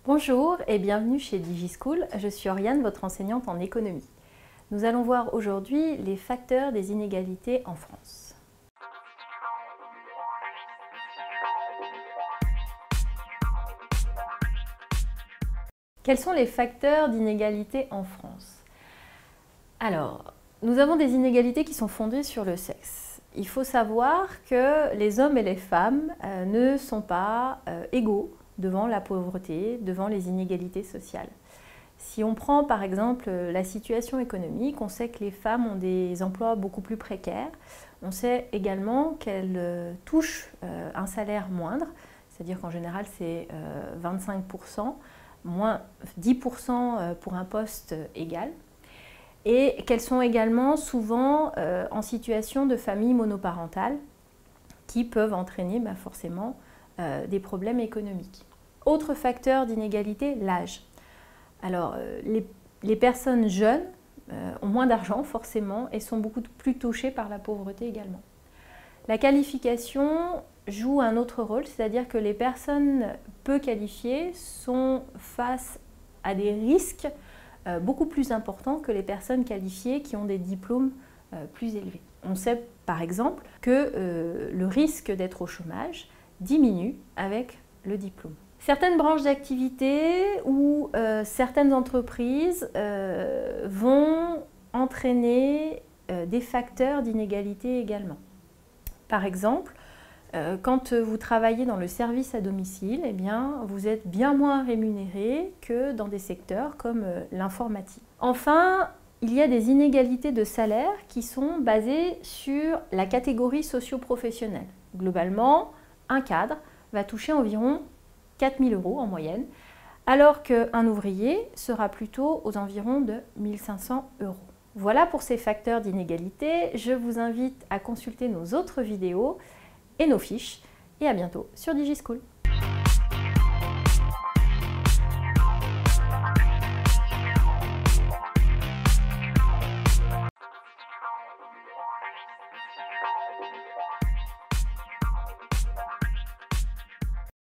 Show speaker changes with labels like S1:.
S1: Bonjour et bienvenue chez DigiSchool, je suis Oriane, votre enseignante en économie. Nous allons voir aujourd'hui les facteurs des inégalités en France. Quels sont les facteurs d'inégalité en France? Alors, nous avons des inégalités qui sont fondées sur le sexe. Il faut savoir que les hommes et les femmes ne sont pas égaux devant la pauvreté, devant les inégalités sociales. Si on prend par exemple la situation économique, on sait que les femmes ont des emplois beaucoup plus précaires. On sait également qu'elles touchent un salaire moindre, c'est-à-dire qu'en général c'est 25%, moins 10% pour un poste égal. Et qu'elles sont également souvent en situation de famille monoparentale qui peuvent entraîner forcément des problèmes économiques. Autre facteur d'inégalité, l'âge. Alors, les personnes jeunes ont moins d'argent forcément et sont beaucoup plus touchées par la pauvreté également. La qualification joue un autre rôle, c'est-à-dire que les personnes peu qualifiées sont face à des risques beaucoup plus importants que les personnes qualifiées qui ont des diplômes plus élevés. On sait par exemple que le risque d'être au chômage diminue avec le diplôme. Certaines branches d'activité ou certaines entreprises vont entraîner des facteurs d'inégalité également. Par exemple, quand vous travaillez dans le service à domicile, eh bien, vous êtes bien moins rémunéré que dans des secteurs comme l'informatique. Enfin, il y a des inégalités de salaire qui sont basées sur la catégorie socio-professionnelle. Globalement, un cadre va toucher environ 4 000 € en moyenne, alors qu'un ouvrier sera plutôt aux environs de 1 500 €. Voilà pour ces facteurs d'inégalité. Je vous invite à consulter nos autres vidéos et nos fiches. Et à bientôt sur DigiSchool.